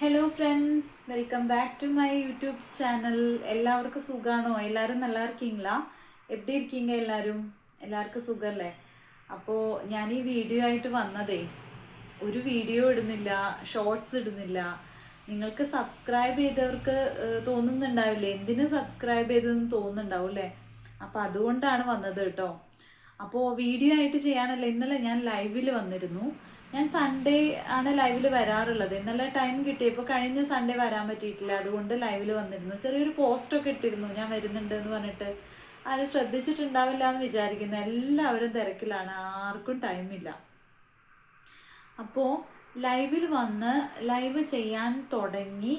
Hello friends, welcome back to my YouTube channel. எல்லாருக்கும் സുഖാണോ? എല്ലാവരും நல்லா இருக்கீங்களா? எப்படி இருக்கீங்க എല്ലാവരും? എല്ലാവർക്കും സുഖമല്ലേ? അപ്പോൾ ഞാൻ ഈ വീഡിയോ ആയിട്ട് വന്നതേ, ഒരു വീഡിയോ ഇടുന്നില്ല, ഷോർട്സ് ഇടുന്നില്ല. നിങ്ങൾക്ക് സബ്സ്ക്രൈബ് ചെയ്തവർക്ക് തോന്നുന്നുണ്ടാവില്ലേ, എന്തിനു സബ്സ്ക്രൈബ് ചെയ്തതെന്ന് തോന്നുന്നുണ്ടാവും അല്ലേ? അപ്പോൾ അതുകൊണ്ടാണ് വന്നത് കേട്ടോ. അപ്പോൾ വീഡിയോ ആയിട്ട് ചെയ്യാനല്ല, ഇന്നലെ ഞാൻ ലൈവിൽ വന്നിരുന്നു. ഞാൻ സൺഡേ ആണ് ലൈവിൽ വരാറുള്ളത്. ഇന്നലെ ടൈം കിട്ടിയപ്പോൾ കഴിഞ്ഞ സൺഡേ വരാൻ പറ്റിയിട്ടില്ല, അതുകൊണ്ട് ലൈവിൽ വന്നിരുന്നു. ചെറിയൊരു പോസ്റ്റൊക്കെ ഇട്ടിരുന്നു ഞാൻ വരുന്നുണ്ട് എന്ന് പറഞ്ഞിട്ട്. ആരും ശ്രദ്ധിച്ചിട്ടുണ്ടാവില്ല എന്ന് വിചാരിക്കുന്നു. എല്ലാവരും തിരക്കിലാണ്, ആർക്കും ടൈമില്ല. അപ്പോൾ ലൈവിൽ വന്ന് ലൈവ് ചെയ്യാൻ തുടങ്ങി.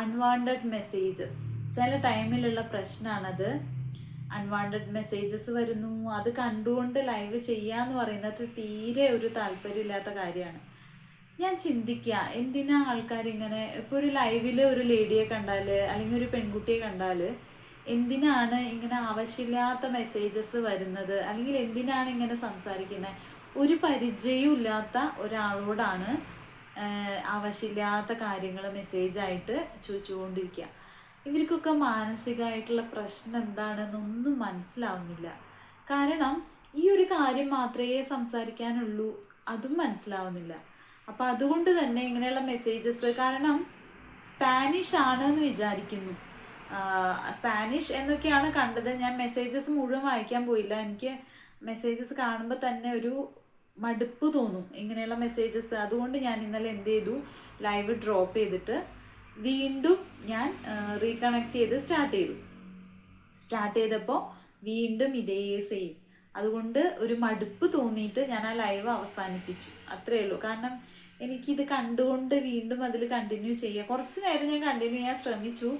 അൺവാണ്ടഡ് മെസ്സേജസ്, ചില ടൈമിലുള്ള പ്രശ്നമാണത്. അൺവാണ്ടഡ് മെസ്സേജസ് വരുന്നു, അത് കണ്ടുകൊണ്ട് ലൈവ് ചെയ്യാന്ന് പറയുന്നത് തീരെ ഒരു താല്പര്യമില്ലാത്ത കാര്യമാണ്. ഞാൻ ചിന്തിക്കുക, എന്തിനാ ആൾക്കാരിങ്ങനെ ഇപ്പോൾ ഒരു ലൈവിൽ ഒരു ലേഡിയെ കണ്ടാൽ അല്ലെങ്കിൽ ഒരു പെൺകുട്ടിയെ കണ്ടാൽ എന്തിനാണ് ഇങ്ങനെ ആവശ്യമില്ലാത്ത മെസ്സേജസ് വരുന്നത്, അല്ലെങ്കിൽ എന്തിനാണ് ഇങ്ങനെ സംസാരിക്കുന്നത്? ഒരു പരിചയവും ഇല്ലാത്ത ഒരാളോടാണ് ആവശ്യമില്ലാത്ത കാര്യങ്ങൾ മെസ്സേജായിട്ട് ചോദിച്ചുകൊണ്ടിരിക്കുക. ഇവർക്കൊക്കെ മാനസികമായിട്ടുള്ള പ്രശ്നം എന്താണെന്നൊന്നും മനസ്സിലാവുന്നില്ല. കാരണം ഈ ഒരു കാര്യം മാത്രമേ സംസാരിക്കാനുള്ളൂ, അതും മനസ്സിലാവുന്നില്ല. അപ്പം അതുകൊണ്ട് തന്നെ ഇങ്ങനെയുള്ള മെസ്സേജസ്, കാരണം സ്പാനിഷ് ആണ് എന്ന് വിചാരിക്കുന്നു. സ്പാനിഷ് എന്നൊക്കെയാണ് കണ്ടത്. ഞാൻ മെസ്സേജസ് മുഴുവൻ വായിക്കാൻ പോയില്ല. എനിക്ക് മെസ്സേജസ് കാണുമ്പോൾ തന്നെ ഒരു മടുപ്പ് തോന്നും ഇങ്ങനെയുള്ള മെസ്സേജസ്. അതുകൊണ്ട് ഞാൻ ഇന്നലെ എന്ത് ചെയ്തു, ലൈവ് ഡ്രോപ്പ് ചെയ്തിട്ട് വീണ്ടും ഞാൻ റീകണക്ട് ചെയ്ത് സ്റ്റാർട്ട് ചെയ്തപ്പോൾ വീണ്ടും ഇതേ സെയിം. അതുകൊണ്ട് ഒരു മടുപ്പ് തോന്നിയിട്ട് ഞാൻ ആ ലൈവ് അവസാനിപ്പിച്ചു, അത്രയേ ഉള്ളൂ. കാരണം എനിക്കിത് കണ്ടുകൊണ്ട് വീണ്ടും അതിൽ കണ്ടിന്യൂ ചെയ്യുക, കുറച്ച് നേരം ഞാൻ കണ്ടിന്യൂ ചെയ്യാൻ ശ്രമിച്ചു,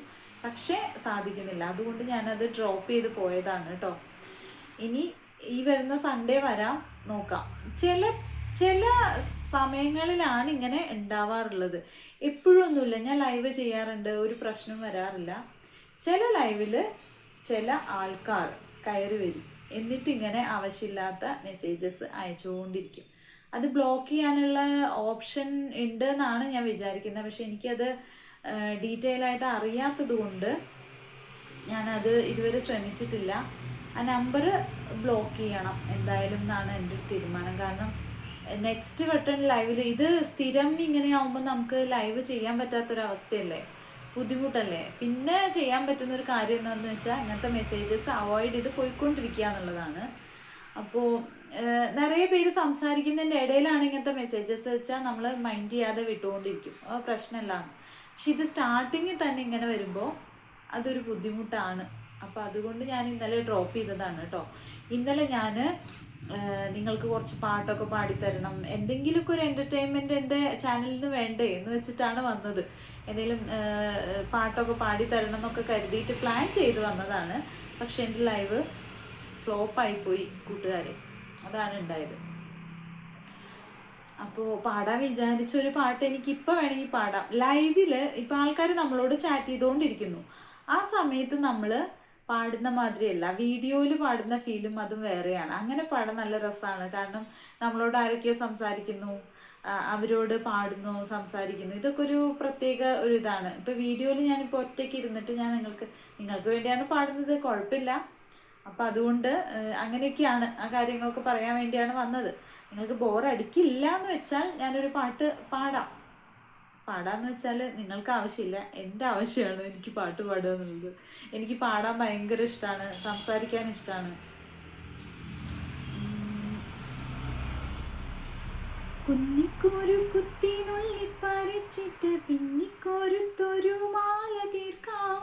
പക്ഷേ സാധിക്കുന്നില്ല. അതുകൊണ്ട് ഞാനത് ഡ്രോപ്പ് ചെയ്ത് പോയതാണ് കേട്ടോ. ഇനി ഈ വരുന്ന സൺഡേ വരാം, നോക്കാം. ചില ചില സമയങ്ങളിലാണ് ഇങ്ങനെ ഉണ്ടാവാറുള്ളത്, എപ്പോഴും ഒന്നുമില്ല. ഞാൻ ലൈവ് ചെയ്യാറുണ്ട്, ഒരു പ്രശ്നം വരാറില്ല. ചില ലൈവിൽ ചില ആൾക്കാർ കയറി വരും, എന്നിട്ട് ഇങ്ങനെ ആവശ്യമില്ലാത്ത മെസ്സേജസ് അയച്ചുകൊണ്ടിരിക്കും. അത് ബ്ലോക്ക് ചെയ്യാനുള്ള ഓപ്ഷൻ ഉണ്ട് എന്നാണ് ഞാൻ വിചാരിക്കുന്നത്. പക്ഷെ എനിക്കത് ഡീറ്റെയിൽ ആയിട്ട് അറിയാത്തത് കൊണ്ട് ഞാനത് ഇതുവരെ ശ്രമിച്ചിട്ടില്ല. ആ നമ്പർ ബ്ലോക്ക് ചെയ്യണം എന്തായാലും എന്നാണ് എൻ്റെ ഒരു തീരുമാനം. കാരണം നെക്സ്റ്റ് വട്ടം ലൈവിൽ ഇത് സ്ഥിരം ഇങ്ങനെ ആവുമ്പോൾ നമുക്ക് ലൈവ് ചെയ്യാൻ പറ്റാത്തൊരവസ്ഥയല്ലേ, ബുദ്ധിമുട്ടല്ലേ. പിന്നെ ചെയ്യാൻ പറ്റുന്ന ഒരു കാര്യം എന്താണെന്ന് വെച്ചാൽ ഇങ്ങനത്തെ മെസ്സേജസ് അവോയ്ഡ് ചെയ്ത് പോയിക്കൊണ്ടിരിക്കുക എന്നുള്ളതാണ്. അപ്പോൾ നിറയെ പേര് സംസാരിക്കുന്നതിൻ്റെ ഇടയിലാണ് ഇങ്ങനത്തെ മെസ്സേജസ് വെച്ചാൽ നമ്മൾ മൈൻഡ് ചെയ്യാതെ വിട്ടുകൊണ്ടിരിക്കും, പ്രശ്നമല്ല. പക്ഷെ ഇത് സ്റ്റാർട്ടിങ്ങിൽ തന്നെ ഇങ്ങനെ വരുമ്പോൾ അതൊരു ബുദ്ധിമുട്ടാണ്. അപ്പോൾ അതുകൊണ്ട് ഞാൻ ഇന്നലെ ഡ്രോപ്പ് ചെയ്തതാണ് കേട്ടോ. ഇന്നലെ ഞാൻ നിങ്ങൾക്ക് കുറച്ച് പാട്ടൊക്കെ പാടിത്തരണം, എന്തെങ്കിലുമൊക്കെ ഒരു എൻ്റർടൈൻമെൻറ്റ് എൻ്റെ ചാനലിൽ നിന്ന് വേണ്ടേ എന്ന് വെച്ചിട്ടാണ് വന്നത്. എന്തെങ്കിലും പാട്ടൊക്കെ പാടിത്തരണം എന്നൊക്കെ കരുതിയിട്ട് പ്ലാൻ ചെയ്ത് വന്നതാണ്. പക്ഷെ എൻ്റെ ലൈവ് ഫ്ലോപ്പായിപ്പോയി കൂട്ടുകാരെ, അതാണ് ഉണ്ടായത്. അപ്പോൾ പാടാൻ വിചാരിച്ച ഒരു പാട്ട് എനിക്കിപ്പോൾ വേണമെങ്കിൽ പാടാം. ലൈവിൽ ഇപ്പോൾ ആൾക്കാർ നമ്മളോട് ചാറ്റ് ചെയ്തുകൊണ്ടിരിക്കുന്നു, ആ സമയത്ത് നമ്മൾ പാടുന്ന മാതിരിയല്ല, വീഡിയോയിൽ പാടുന്ന ഫീലും അതും വേറെയാണ്. അങ്ങനെ പാടാൻ നല്ല രസമാണ്. കാരണം നമ്മളോട് ആരൊക്കെയോ സംസാരിക്കുന്നു, അവരോട് പാടുന്നു, സംസാരിക്കുന്നു. ഇതൊക്കെ ഒരു പ്രത്യേക ഒരു ഇതാണ്. ഇപ്പോൾ വീഡിയോയിൽ ഞാനിപ്പോൾ ഒറ്റയ്ക്ക് ഇരുന്നിട്ട് ഞാൻ നിങ്ങൾക്ക് വേണ്ടിയാണ് പാടുന്നത്, കുഴപ്പമില്ല. അപ്പം അതുകൊണ്ട് അങ്ങനെയൊക്കെയാണ്, ആ കാര്യങ്ങളൊക്കെ പറയാൻ വേണ്ടിയാണ് വന്നത്. നിങ്ങൾക്ക് ബോറടിക്കില്ല എന്ന് വെച്ചാൽ ഞാനൊരു പാട്ട് പാടാന്ന് വെച്ചാൽ നിങ്ങൾക്ക് ആവശ്യമില്ല, എൻ്റെ ആവശ്യമാണ് എനിക്ക് പാട്ട് പാടുക എന്നുള്ളത്. എനിക്ക് പാടാൻ ഭയങ്കര ഇഷ്ടമാണ്, സംസാരിക്കാൻ ഇഷ്ടമാണ്. കുന്നിക്കോരു കുത്തി നുള്ളിപ്പറിച്ചിട്ട് പിന്നിക്കോരുത്തൊരു മാല തീർക്കാം,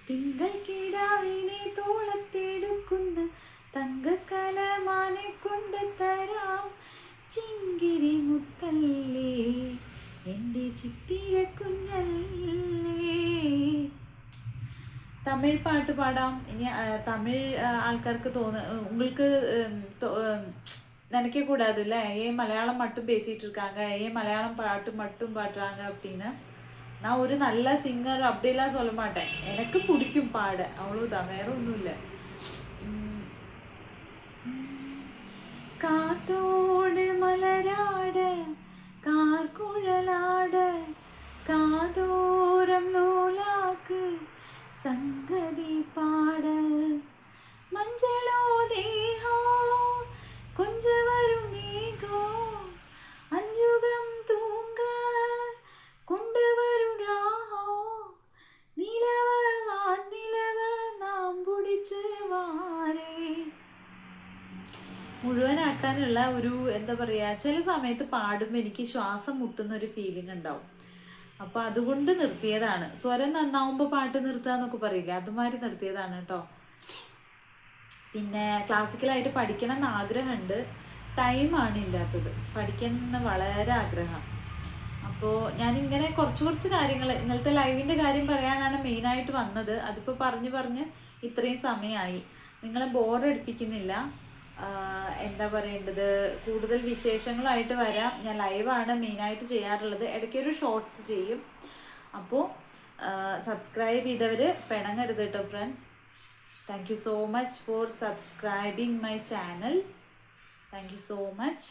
തിങ്കൾ കിടാവിനെ തോളത്തെടുക്കുന്ന തങ്കക്കലമാനെ കൊണ്ട് തരാം, ചിങ്കിരി മുത്തല്ലേ എൻ്റെ ചിത്തിര കുഞ്ഞല്ലേ. തമിഴ് പാട്ട് പാടാം. ഇനി തമിഴ് ആൾക്കാർക്ക് உங்களுக்கு நினைக்க கூடாது இல்லை, ஏன் மலையாளம் மட்டும் பேசிட்டு இருக்காங்க, ஏன் மலையாளம் பாட்டு மட்டும் பாடுறாங்க அப்படின்னு. நான் ஒரு நல்ல சிங்கர் அப்படிலாம் சொல்ல மாட்டேன், எனக்கு பிடிக்கும் பாட, அவ்வளோதான், வேற ஒன்றும் இல்லை. காத்தோடு மலராட கார்குழலாட കാതോരം ലോലാക്ക് സംഗതി പാട മഞ്ചളോ ദേഹോ കൊഞ്ചവരും മേഘോ അഞ്ചുകം തൂങ്ക കൊണ്ടുവരും രാഹോ നിലവ വാനിലവ നാം പിടിച്ച് വാരേ. മുഴുവനാക്കാനുള്ള ഒരു എന്താ പറയുക, ചില സമയത്ത് പാടുമ്പോൾ എനിക്ക് ശ്വാസം മുട്ടുന്ന ഒരു ഫീലിംഗ് ഉണ്ടാവും. അപ്പോൾ അതുകൊണ്ട് നിർത്തിയതാണ്. സ്വരം നന്നാവുമ്പോൾ പാട്ട് നിർത്തുക എന്നൊക്കെ പറയില്ലേ, അതുമാതിരി നിർത്തിയതാണ് കേട്ടോ. പിന്നെ ക്ലാസിക്കലായിട്ട് പഠിക്കണം എന്ന് ആഗ്രഹമുണ്ട്, ടൈമാണ് ഇല്ലാത്തത്. പഠിക്കണം വളരെ ആഗ്രഹം. അപ്പോൾ ഞാനിങ്ങനെ കുറച്ച് കാര്യങ്ങൾ, ഇന്നലത്തെ ലൈവിൻ്റെ കാര്യം പറയാനാണ് മെയിനായിട്ട് വന്നത്. അതിപ്പോൾ പറഞ്ഞ് ഇത്രയും സമയമായി. നിങ്ങളെ ബോറടിപ്പിക്കുന്നില്ല. എന്താ പറയേണ്ടത്, കൂടുതൽ വിശേഷങ്ങളായിട്ട് വരാം. ഞാൻ ലൈവാണ് മെയിനായിട്ട് ചെയ്യാറുള്ളത്, ഇടയ്ക്കൊരു ഷോർട്സ് ചെയ്യും. അപ്പോൾ സബ്സ്ക്രൈബ് ചെയ്തവർ പിണങ്ങരുത് കേട്ടോ friends. Thank you so much for subscribing my channel. Thank you so much.